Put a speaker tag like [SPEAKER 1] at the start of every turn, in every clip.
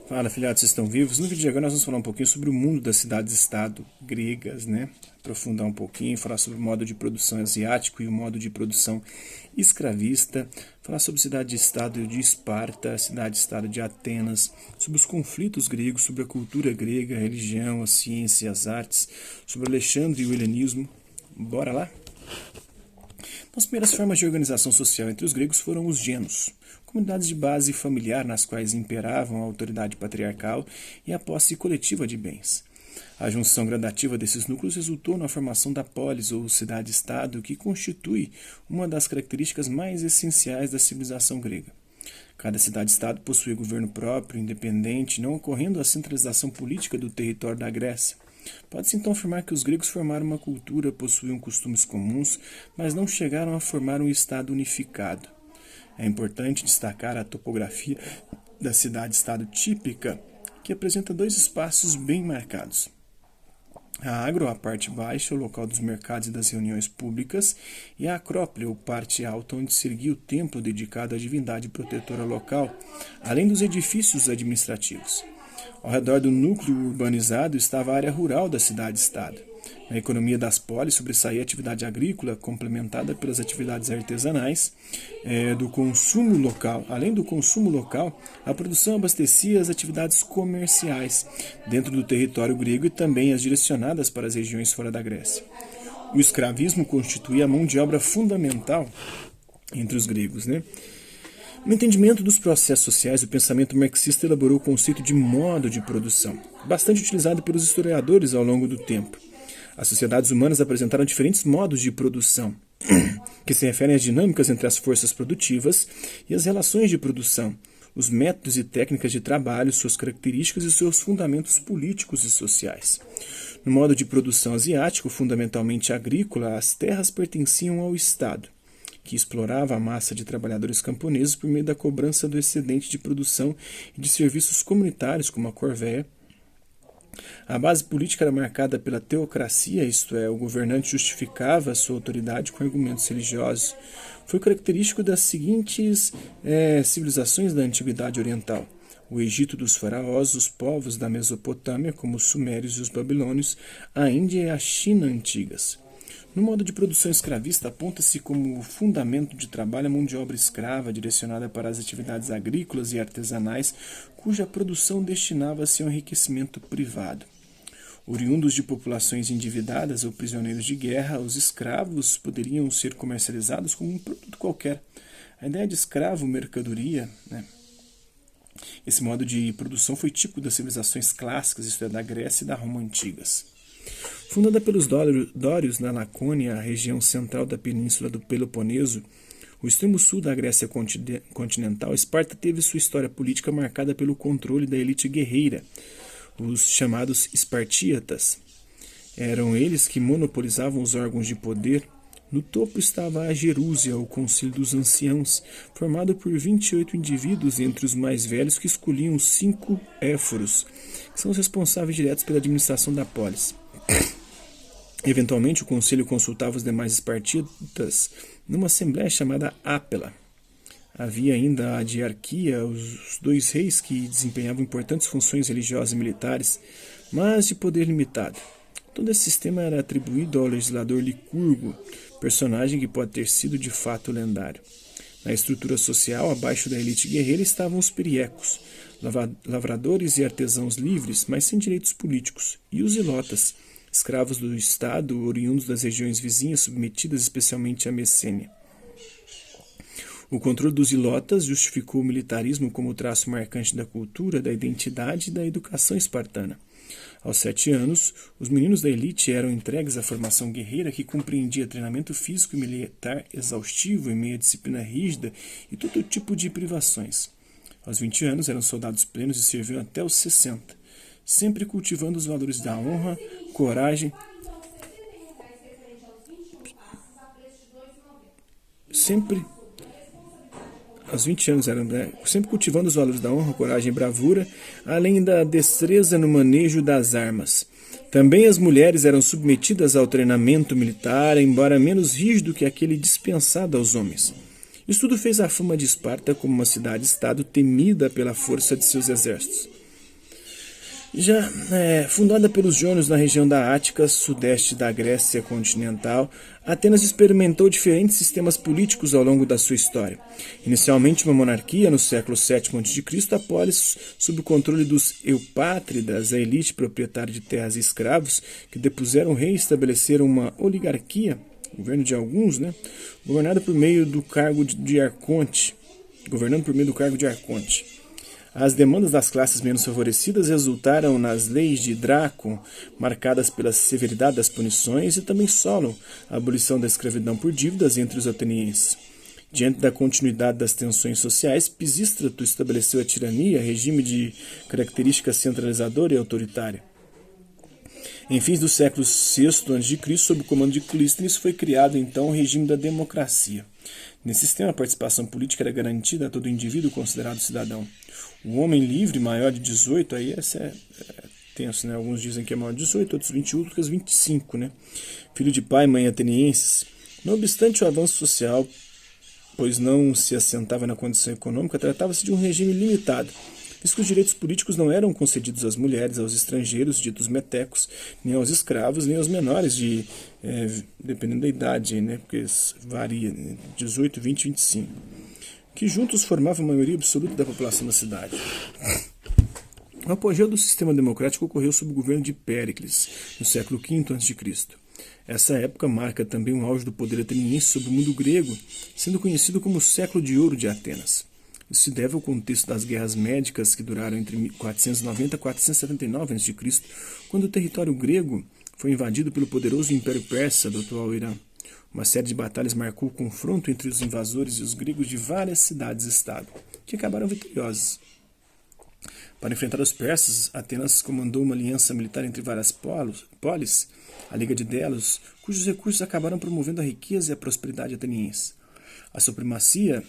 [SPEAKER 1] Fala, filhotes, vocês estão vivos? No vídeo de agora nós vamos falar um pouquinho sobre o mundo das cidades-estado gregas, né? Aprofundar um pouquinho, falar sobre o modo de produção asiático e o modo de produção escravista, falar sobre cidade-estado de Esparta, cidade-estado de Atenas, sobre os conflitos gregos, sobre a cultura grega, a religião, a ciência e as artes, sobre Alexandre e o helenismo. Bora lá? As primeiras formas de organização social entre os gregos foram os genos, comunidades de base familiar nas quais imperavam a autoridade patriarcal e a posse coletiva de bens. A junção gradativa desses núcleos resultou na formação da polis ou cidade-estado, que constitui uma das características mais essenciais da civilização grega. Cada cidade-estado possuía governo próprio, independente, não ocorrendo a centralização política do território da Grécia. Pode-se então afirmar que os gregos formaram uma cultura, possuíam costumes comuns, mas não chegaram a formar um estado unificado. É importante destacar a topografia da cidade-estado típica, que apresenta dois espaços bem marcados. A agro, a parte baixa, o local dos mercados e das reuniões públicas, e a acrópole, ou parte alta, onde se erguia o templo dedicado à divindade protetora local, além dos edifícios administrativos. Ao redor do núcleo urbanizado estava a área rural da cidade-estado. Na economia das polis sobressaía a atividade agrícola, complementada pelas atividades artesanais do consumo local. Além do consumo local, a produção abastecia as atividades comerciais dentro do território grego e também as direcionadas para as regiões fora da Grécia. O escravismo constituía a mão de obra fundamental entre os gregos, né? No entendimento dos processos sociais, o pensamento marxista elaborou o conceito de modo de produção, bastante utilizado pelos historiadores ao longo do tempo. As sociedades humanas apresentaram diferentes modos de produção, que se referem às dinâmicas entre as forças produtivas e as relações de produção, os métodos e técnicas de trabalho, suas características e seus fundamentos políticos e sociais. No modo de produção asiático, fundamentalmente agrícola, as terras pertenciam ao Estado, que explorava a massa de trabalhadores camponeses por meio da cobrança do excedente de produção e de serviços comunitários, como a corvéia. A base política era marcada pela teocracia, isto é, o governante justificava sua autoridade com argumentos religiosos. Foi característico das seguintes civilizações da Antiguidade Oriental: o Egito dos faraós, os povos da Mesopotâmia, como os sumérios e os babilônios, a Índia e a China antigas. No modo de produção escravista, aponta-se como fundamento de trabalho a mão de obra escrava direcionada para as atividades agrícolas e artesanais, cuja produção destinava-se ao enriquecimento privado. Oriundos de populações endividadas ou prisioneiros de guerra, os escravos poderiam ser comercializados como um produto qualquer. A ideia de escravo, mercadoria, esse modo de produção foi típico das civilizações clássicas, isto é, da Grécia e da Roma antigas. Fundada pelos dórios na Lacônia, a região central da península do Peloponeso, o extremo sul da Grécia continental, Esparta teve sua história política marcada pelo controle da elite guerreira, os chamados espartíatas. Eram eles que monopolizavam os órgãos de poder. No topo estava a Gerúsia, o Concílio dos Anciãos, formado por 28 indivíduos, entre os mais velhos, que escolhiam os 5 éforos, que são os responsáveis diretos pela administração da polis. Eventualmente, o conselho consultava os demais espartíatas numa assembleia chamada Ápela. Havia ainda a diarquia, os 2 reis que desempenhavam importantes funções religiosas e militares, mas de poder limitado. Todo esse sistema era atribuído ao legislador Licurgo, personagem que pode ter sido de fato lendário. Na estrutura social, abaixo da elite guerreira, estavam os periecos, lavradores e artesãos livres, mas sem direitos políticos, e os ilotas, escravos do Estado, oriundos das regiões vizinhas, submetidas especialmente à Messênia. O controle dos ilotas justificou o militarismo como traço marcante da cultura, da identidade e da educação espartana. Aos 7 anos, os meninos da elite eram entregues à formação guerreira, que compreendia treinamento físico e militar exaustivo em meio à disciplina rígida e todo tipo de privações. Aos 20 anos, eram soldados plenos e serviam até os 60, sempre cultivando os valores da honra, coragem, aos 20 anos sempre cultivando os valores da honra, coragem e bravura, além da destreza no manejo das armas. Também as mulheres eram submetidas ao treinamento militar, embora menos rígido que aquele dispensado aos homens. Isso tudo fez a fama de Esparta como uma cidade-estado temida pela força de seus exércitos. Já fundada pelos jônios na região da Ática, sudeste da Grécia continental, Atenas experimentou diferentes sistemas políticos ao longo da sua história. Inicialmente uma monarquia no século VII a.C., a polis, sob o controle dos eupátridas, a elite proprietária de terras e escravos, que depuseram o rei e estabeleceram uma oligarquia, governo de alguns, governando por meio do cargo de arconte. As demandas das classes menos favorecidas resultaram nas leis de Drácon, marcadas pela severidade das punições, e também Solon, a abolição da escravidão por dívidas entre os atenienses. Diante da continuidade das tensões sociais, Pisístrato estabeleceu a tirania, regime de característica centralizadora e autoritária. Em fins do século VI a.C., sob o comando de Clístenes, foi criado então o regime da democracia. Nesse sistema, a participação política era garantida a todo indivíduo considerado cidadão. O homem livre, maior de 18, aí essa é tenso, Alguns dizem que é maior de 18, outros 21, outros 25, Filho de pai e mãe atenienses. Não obstante o avanço social, pois não se assentava na condição econômica, tratava-se de um regime limitado, visto que os direitos políticos não eram concedidos às mulheres, aos estrangeiros, ditos metecos, nem aos escravos, nem aos menores dependendo da idade, porque varia, 18, 20, 25, que juntos formavam a maioria absoluta da população da cidade. O apogeu do sistema democrático ocorreu sob o governo de Péricles, no século V a.C. Essa época marca também o auge do poder ateniense sobre o mundo grego, sendo conhecido como o século de ouro de Atenas. Isso se deve ao contexto das guerras médicas que duraram entre 490 e 479 a.C., quando o território grego foi invadido pelo poderoso Império Persa do atual Irã. Uma série de batalhas marcou o confronto entre os invasores e os gregos de várias cidades-estado, que acabaram vitoriosos. Para enfrentar os persas, Atenas comandou uma aliança militar entre várias polis, a Liga de Delos, cujos recursos acabaram promovendo a riqueza e a prosperidade ateniense. A supremacia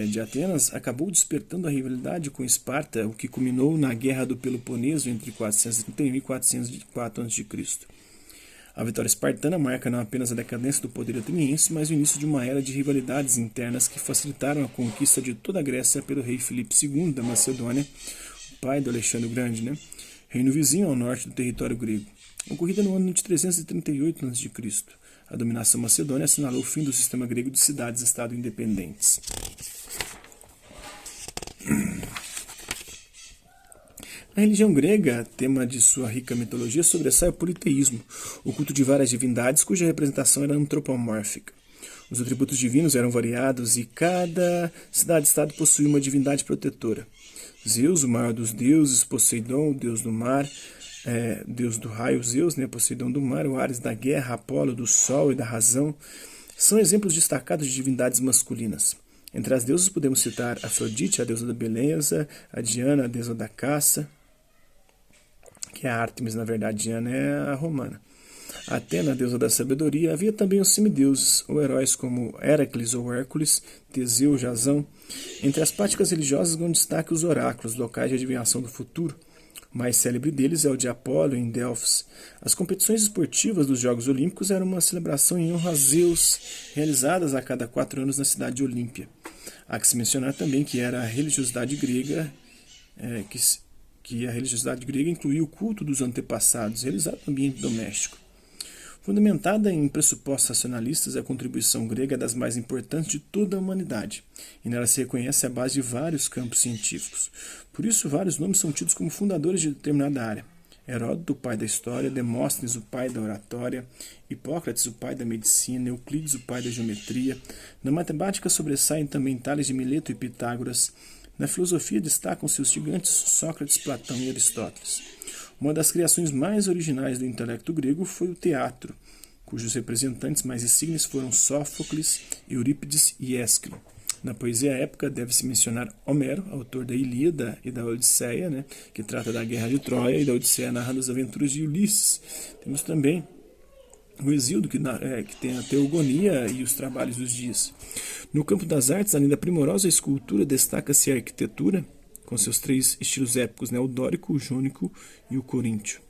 [SPEAKER 1] de Atenas acabou despertando a rivalidade com Esparta, o que culminou na Guerra do Peloponeso entre 431 e 404 a.C. A vitória espartana marca não apenas a decadência do poder ateniense, mas o início de uma era de rivalidades internas que facilitaram a conquista de toda a Grécia pelo rei Filipe II da Macedônia, o pai do Alexandre o Grande, reino vizinho ao norte do território grego. Ocorrida no ano de 338 a.C., a dominação macedônia assinalou o fim do sistema grego de cidades-estado independentes. Na religião grega, tema de sua rica mitologia, sobressai o politeísmo, o culto de várias divindades cuja representação era antropomórfica. Os atributos divinos eram variados e cada cidade-estado possuía uma divindade protetora. Zeus, o maior dos deuses, Poseidon, o deus do mar, deus do raio, Zeus, Poseidon do mar, o Ares da guerra, Apolo do sol e da razão, são exemplos destacados de divindades masculinas. Entre as deusas podemos citar Afrodite, a deusa da beleza, a Diana, a deusa da caça, que é a Ártemis, na verdade, Diana é a romana. A Atena, a deusa da sabedoria. Havia também os semideuses, ou heróis como Heracles ou Hércules, Teseu, Jasão. Entre as práticas religiosas ganham destaque os oráculos, locais de adivinhação do futuro. O mais célebre deles é o de Apolo, em Delfos. As competições esportivas dos Jogos Olímpicos eram uma celebração em honra a Zeus, realizadas a cada 4 anos na cidade de Olímpia. Há que se mencionar também que era a religiosidade grega, que a religiosidade grega incluía o culto dos antepassados, realizado no ambiente doméstico. Fundamentada em pressupostos racionalistas, a contribuição grega é das mais importantes de toda a humanidade, e nela se reconhece a base de vários campos científicos. Por isso, vários nomes são tidos como fundadores de determinada área. Heródoto, o pai da história, Demóstenes, o pai da oratória, Hipócrates, o pai da medicina, Euclides, o pai da geometria. Na matemática sobressaem também Tales de Mileto e Pitágoras. Na filosofia destacam-se os gigantes Sócrates, Platão e Aristóteles. Uma das criações mais originais do intelecto grego foi o teatro, cujos representantes mais exíguos foram Sófocles, Eurípides e Ésquilo. Na poesia épica deve-se mencionar Homero, autor da Ilíada e da Odisseia, que trata da guerra de Troia, e da Odisseia narra as aventuras de Ulisses. Temos também o Hesíodo, que tem a Teogonia e os trabalhos dos dias. No campo das artes, além da primorosa escultura, destaca-se a arquitetura, com seus 3 estilos épicos, o dórico, o jônico e o coríntio.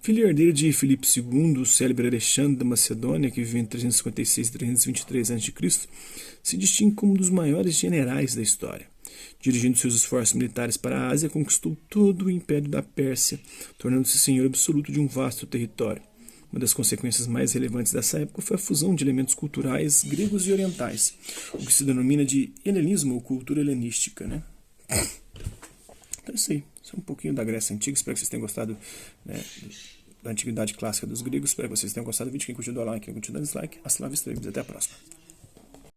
[SPEAKER 1] Filho e herdeiro de Filipe II, o célebre Alexandre da Macedônia, que viveu entre 356 e 323 a.C., se distingue como um dos maiores generais da história. Dirigindo seus esforços militares para a Ásia, conquistou todo o Império da Pérsia, tornando-se senhor absoluto de um vasto território. Uma das consequências mais relevantes dessa época foi a fusão de elementos culturais gregos e orientais, o que se denomina de helenismo ou cultura helenística, né? Então é isso aí. Isso é um pouquinho da Grécia Antiga. Espero que vocês tenham gostado, né, da antiguidade clássica dos gregos. Espero que vocês tenham gostado do vídeo. Quem curtiu, dá like. Quem curtiu, dá dislike. Hasta la vista. Até a próxima.